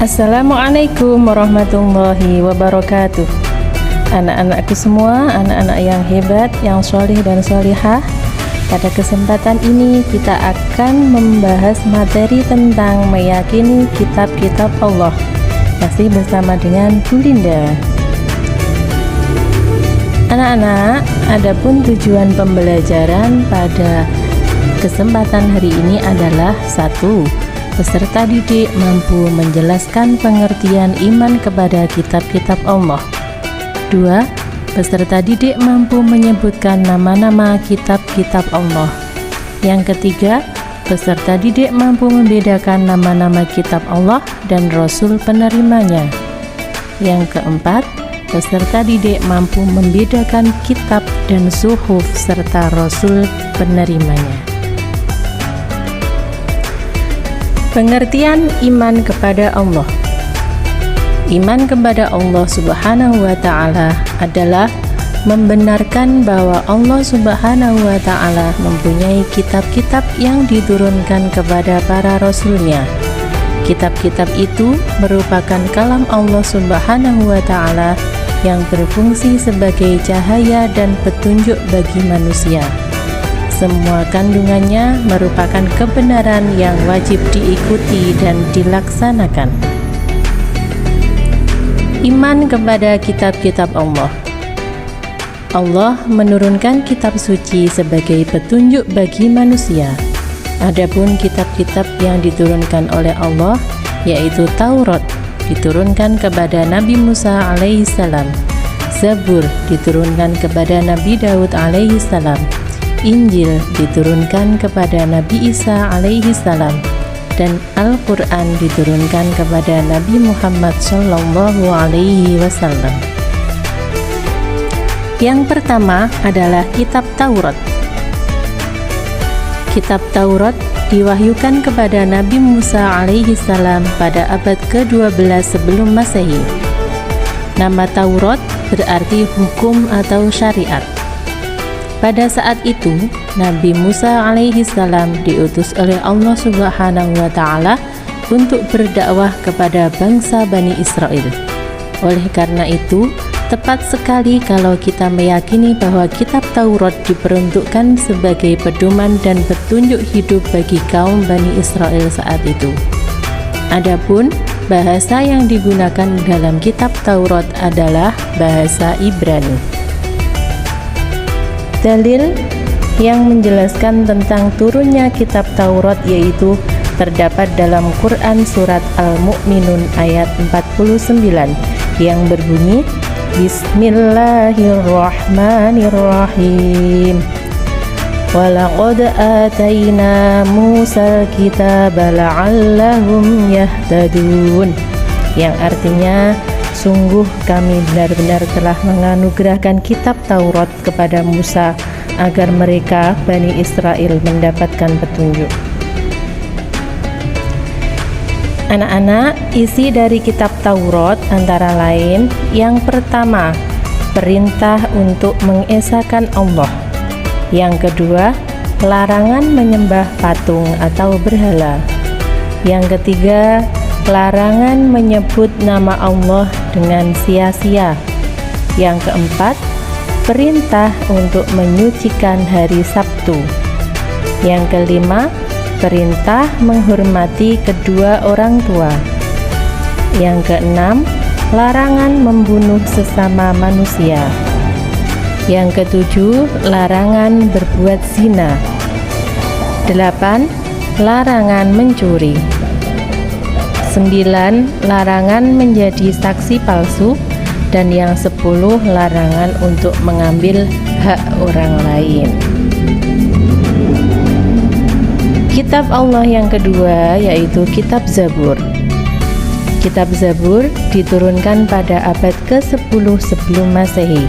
Assalamualaikum warahmatullahi wabarakatuh. Anak-anakku semua, anak-anak yang hebat, yang solih dan solihah. Pada kesempatan ini kita akan membahas materi tentang meyakini kitab-kitab Allah. Masih bersama dengan Bu Linda. Anak-anak, adapun tujuan pembelajaran pada kesempatan hari ini adalah 1. Peserta didik mampu menjelaskan pengertian iman kepada kitab-kitab Allah. 2. Peserta didik mampu menyebutkan nama-nama kitab-kitab Allah. Yang ketiga, peserta didik mampu membedakan nama-nama kitab Allah dan Rasul penerimanya. Yang keempat, peserta didik mampu membedakan kitab dan suhuf serta Rasul penerimanya. Pengertian iman kepada Allah. Iman kepada Allah Subhanahu wa Ta'ala adalah membenarkan bahwa Allah Subhanahu wa Ta'ala mempunyai kitab-kitab yang diturunkan kepada para rasulnya. Kitab-kitab itu merupakan kalam Allah Subhanahu wa Ta'ala yang berfungsi sebagai cahaya dan petunjuk bagi manusia. Semua kandungannya merupakan kebenaran yang wajib diikuti dan dilaksanakan. Iman kepada kitab-kitab Allah. Allah menurunkan kitab suci sebagai petunjuk bagi manusia. Adapun kitab-kitab yang diturunkan oleh Allah, yaitu Taurat, diturunkan kepada Nabi Musa alaihissalam. Zabur diturunkan kepada Nabi Daud alaihissalam. Injil diturunkan kepada Nabi Isa alaihissalam, dan Al-Quran diturunkan kepada Nabi Muhammad sallallahu alaihi wasallam. Yang pertama adalah kitab Taurat. Kitab Taurat diwahyukan kepada Nabi Musa alaihissalam pada abad ke-12 sebelum Masehi. Nama Taurat berarti hukum atau syariat. Pada saat itu, Nabi Musa alaihissalam diutus oleh Allah Subhanahu wa Ta'ala untuk berdakwah kepada bangsa Bani Israel. Oleh karena itu, tepat sekali kalau kita meyakini bahwa kitab Taurat diperuntukkan sebagai pedoman dan petunjuk hidup bagi kaum Bani Israel saat itu. Adapun bahasa yang digunakan dalam kitab Taurat adalah bahasa Ibrani. Dalil yang menjelaskan tentang turunnya kitab Taurat yaitu terdapat dalam Quran surat Al-Mu'minun ayat 49 yang berbunyi Bismillahirrahmanirrahim. Walaqad atayna Musal kitaba la'allahum yahtadun, yang artinya sungguh kami benar-benar telah menganugerahkan kitab Taurat kepada Musa agar mereka Bani Israel mendapatkan petunjuk. Anak-anak, isi dari kitab Taurat antara lain: yang pertama, perintah untuk mengesahkan Allah. Yang kedua, larangan menyembah patung atau berhala. Yang ketiga, larangan menyebut nama Allah dengan sia-sia. Yang keempat, perintah untuk menyucikan hari Sabtu. Yang kelima, perintah menghormati kedua orang tua. Yang keenam, larangan membunuh sesama manusia. Yang ketujuh, larangan berbuat zina. 8. Larangan mencuri. 9. Larangan menjadi saksi palsu. Dan yang 10. Larangan untuk mengambil hak orang lain. Kitab Allah yang kedua yaitu kitab Zabur. Kitab Zabur diturunkan pada abad ke-10 sebelum Masehi.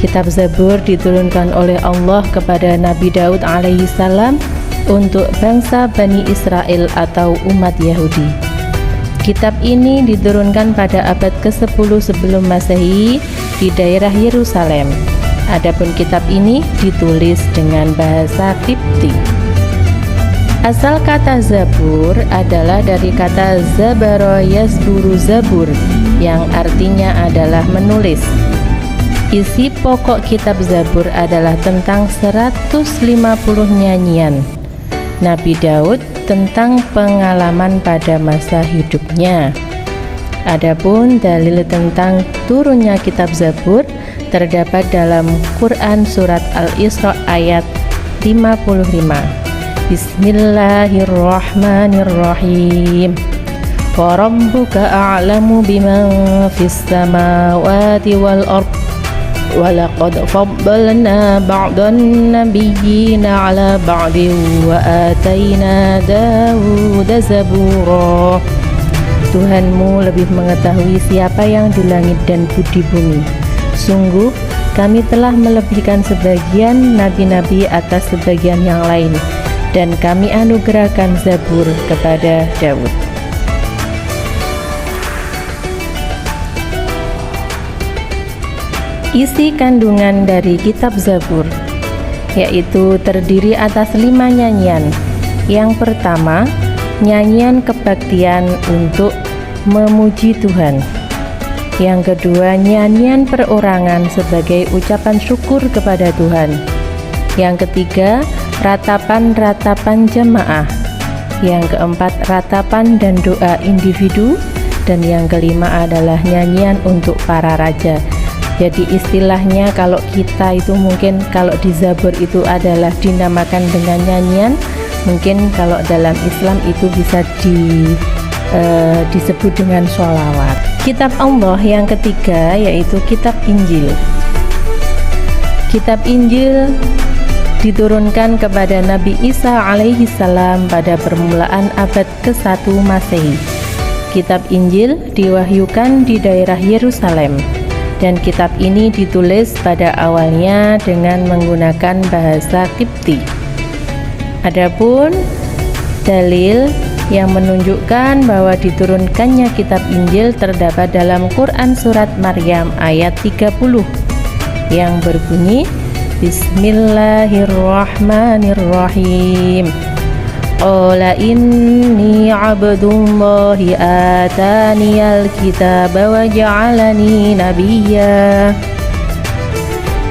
Kitab Zabur diturunkan oleh Allah kepada Nabi Daud alaihissalam untuk bangsa Bani Israel atau umat Yahudi. Kitab ini diturunkan pada abad ke-10 sebelum Masehi di daerah Yerusalem. Adapun kitab ini ditulis dengan bahasa Kipti. Asal kata zabur adalah dari kata zabara yazburu zabur, yang artinya adalah menulis. Isi pokok kitab Zabur adalah tentang 150 nyanyian Nabi Daud tentang pengalaman pada masa hidupnya. Adapun dalil tentang turunnya kitab Zabur terdapat dalam Quran surat Al-Isra ayat 55. Bismillahirrahmanirrahim. Wa rabbuka a'lamu biman fis samawati wal ard wa laqad faddalna ba'dan nabiyyina 'ala ba'din wa atayna Dawuda zabura. Tuhanmu lebih mengetahui siapa yang di langit dan di bumi. Sungguh kami telah melebihkan sebagian nabi-nabi atas sebagian yang lain, dan kami anugerahkan Zabur kepada Daud. Isi kandungan dari kitab Zabur yaitu terdiri atas 5 nyanyian. Yang pertama, nyanyian kebaktian untuk memuji Tuhan. Yang kedua, nyanyian perorangan sebagai ucapan syukur kepada Tuhan. Yang ketiga, ratapan-ratapan jemaah. Yang keempat, ratapan dan doa individu. Dan yang kelima adalah nyanyian untuk para raja. Jadi istilahnya kalau kita itu mungkin kalau di Zabur itu adalah dinamakan dengan nyanyian, mungkin kalau dalam Islam itu bisa disebut dengan sholawat. Kitab Allah yang ketiga yaitu kitab Injil. Kitab Injil diturunkan kepada Nabi Isa alaihi salam pada permulaan abad ke-1 Masehi. Kitab Injil diwahyukan di daerah Yerusalem, dan kitab ini ditulis pada awalnya dengan menggunakan bahasa Kipti. Adapun dalil yang menunjukkan bahwa diturunkannya kitab Injil terdapat dalam Quran surat Maryam ayat 30 yang berbunyi Bismillahirrahmanirrahim. Qala inni abdullahi ataniyal kitaba wa ja'alani nabiyya.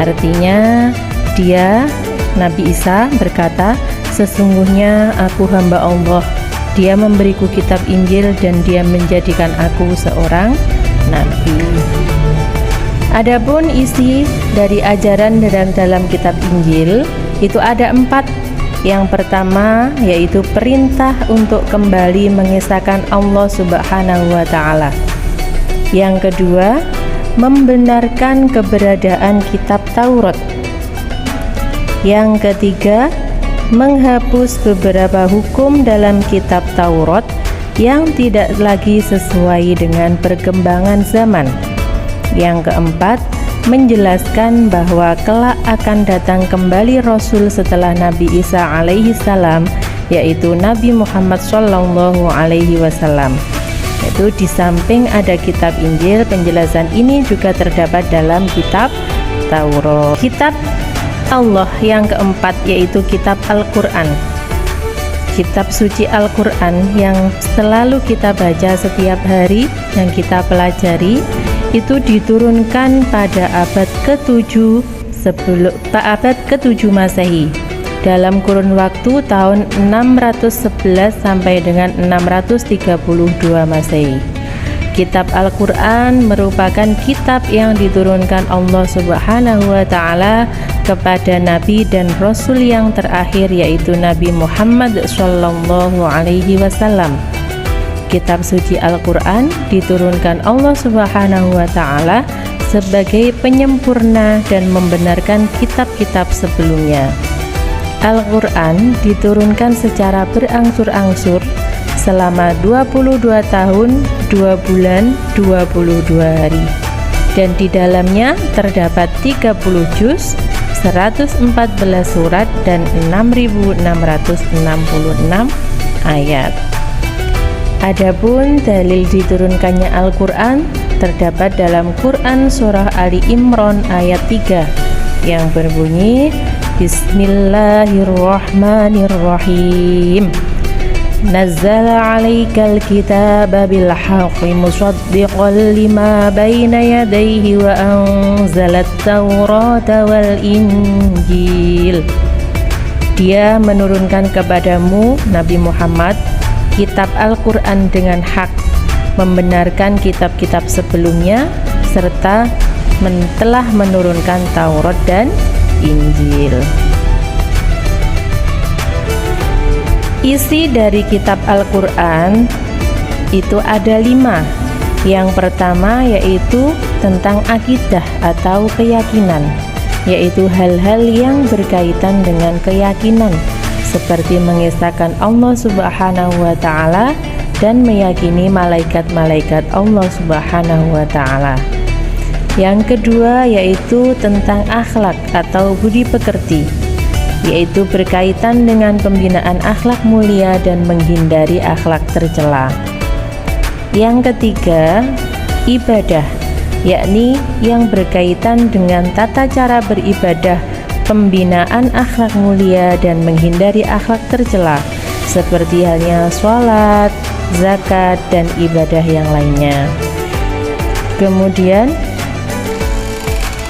Artinya dia, Nabi Isa berkata, sesungguhnya aku hamba Allah, dia memberiku kitab Injil dan dia menjadikan aku seorang nabi. Adapun isi dari ajaran dalam kitab Injil itu ada 4. Yang pertama yaitu perintah untuk kembali mengesahkan Allah Subhanahu wa Ta'ala. Yang kedua, membenarkan keberadaan kitab Taurat. Yang ketiga, menghapus beberapa hukum dalam kitab Taurat yang tidak lagi sesuai dengan perkembangan zaman. Yang keempat, menjelaskan bahwa kelak akan datang kembali Rasul setelah Nabi Isa alaihi salam, yaitu Nabi Muhammad sallallahu alaihi wasallam. Yaitu di samping ada kitab Injil, penjelasan ini juga terdapat dalam kitab Taurat. Kitab Allah yang keempat yaitu kitab Al-Quran. Kitab suci Al-Quran yang selalu kita baca setiap hari dan kita pelajari itu diturunkan pada abad ke-7 Masehi dalam kurun waktu tahun 611 sampai dengan 632 Masehi. Kitab Al-Quran merupakan kitab yang diturunkan Allah Subhanahu wa Ta'ala kepada Nabi dan Rasul yang terakhir yaitu Nabi Muhammad sallallahu alaihi wasallam. Kitab suci Al-Quran diturunkan Allah Subhanahu wa Ta'ala sebagai penyempurna dan membenarkan kitab-kitab sebelumnya. Al-Quran diturunkan secara berangsur-angsur selama 22 tahun, 2 bulan, 22 hari. Dan di dalamnya terdapat 30 juz, 114 surat dan 6.666 ayat. Adapun dalil diturunkannya Al-Quran terdapat dalam Quran surah Ali Imran ayat 3 yang berbunyi Bismillahirrahmanirrahim. Nazzala 'alaikal kitaba bil haqqi musaddiqan lima baina yadayhi wa anzalat taurata wal injil. Dia menurunkan kepadamu Nabi Muhammad kitab Al-Quran dengan hak, membenarkan kitab-kitab sebelumnya, serta telah menurunkan Taurat dan Injil. Isi dari kitab Al-Quran itu ada 5. Yang pertama yaitu tentang akidah atau keyakinan, yaitu hal-hal yang berkaitan dengan keyakinan, seperti mengesahkan Allah Subhanahu wa Ta'ala dan meyakini malaikat-malaikat Allah Subhanahu wa Ta'ala. Yang kedua yaitu tentang akhlak atau budi pekerti, yaitu berkaitan dengan pembinaan akhlak mulia dan menghindari akhlak tercela. Yang ketiga, ibadah, yakni yang berkaitan dengan tata cara beribadah, pembinaan akhlak mulia dan menghindari akhlak tercela, seperti halnya sholat, zakat, dan ibadah yang lainnya. Kemudian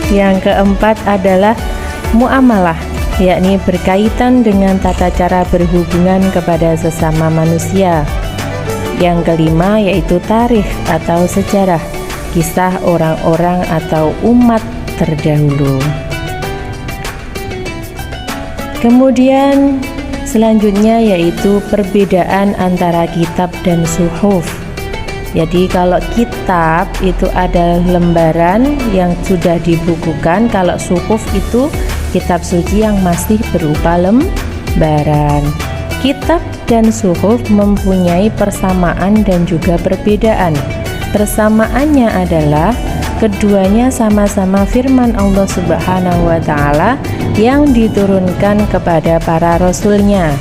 yang keempat adalah muamalah, yakni berkaitan dengan tata cara berhubungan kepada sesama manusia. Yang kelima yaitu tarikh atau sejarah, kisah orang-orang atau umat terdahulu. Kemudian selanjutnya yaitu perbedaan antara kitab dan suhuf. Jadi kalau kitab itu ada lembaran yang sudah dibukukan, kalau suhuf itu kitab suci yang masih berupa lembaran. Kitab dan suhuf mempunyai persamaan dan juga perbedaan. Persamaannya adalah keduanya sama-sama firman Allah Subhanahu wa Ta'ala yang diturunkan kepada para rasulnya.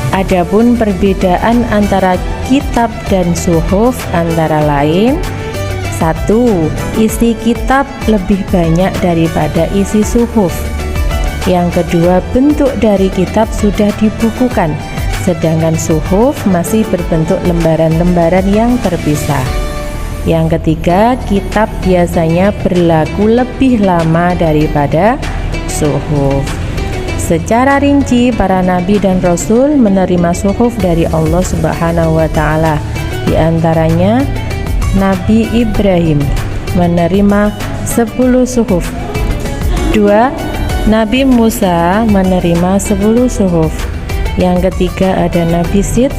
Adapun perbedaan antara kitab dan suhuf antara lain: 1. Isi kitab lebih banyak daripada isi suhuf. Yang kedua, bentuk dari kitab sudah dibukukan, sedangkan suhuf masih berbentuk lembaran-lembaran yang terpisah. Yang ketiga, kitab biasanya berlaku lebih lama daripada suhuf. Secara rinci, para nabi dan rasul menerima suhuf dari Allah Subhanahu wa Ta'ala. Di antaranya Nabi Ibrahim menerima 10 suhuf. 2. Nabi Musa menerima 10 suhuf. Yang ketiga ada Nabi Sid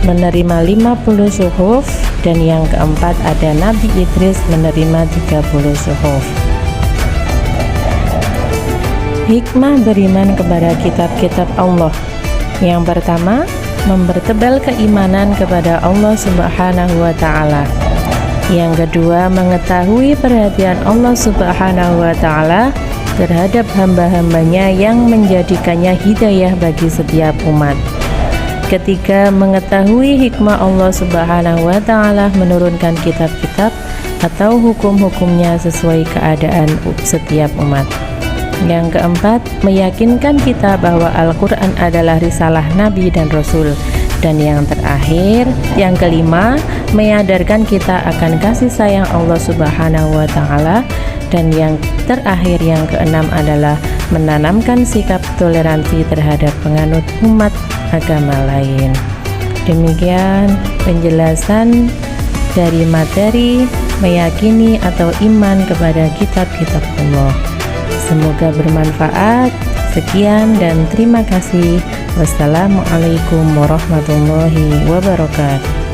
menerima 50 suhuf, dan yang keempat ada Nabi Idris menerima 30 suhuf. Hikmah beriman kepada kitab-kitab Allah. Yang pertama, mempertebal keimanan kepada Allah Subhanahu wa Ta'ala. Yang kedua, mengetahui perhatian Allah Subhanahu wa Ta'ala terhadap hamba-hambanya yang menjadikannya hidayah bagi setiap umat. Ketiga, mengetahui hikmah Allah Subhanahu wa Ta'ala menurunkan kitab-kitab atau hukum-hukumnya sesuai keadaan setiap umat. Yang keempat, meyakinkan kita bahwa Al-Quran adalah risalah Nabi dan Rasul. Dan yang terakhir, yang kelima, menyadarkan kita akan kasih sayang Allah Subhanahu wa Ta'ala. Dan yang terakhir, yang keenam adalah menanamkan sikap toleransi terhadap penganut umat agama lain. Demikian penjelasan dari materi meyakini atau iman kepada kitab-kitab Allah. Semoga bermanfaat. Sekian dan terima kasih. Wassalamualaikum warahmatullahi wabarakatuh.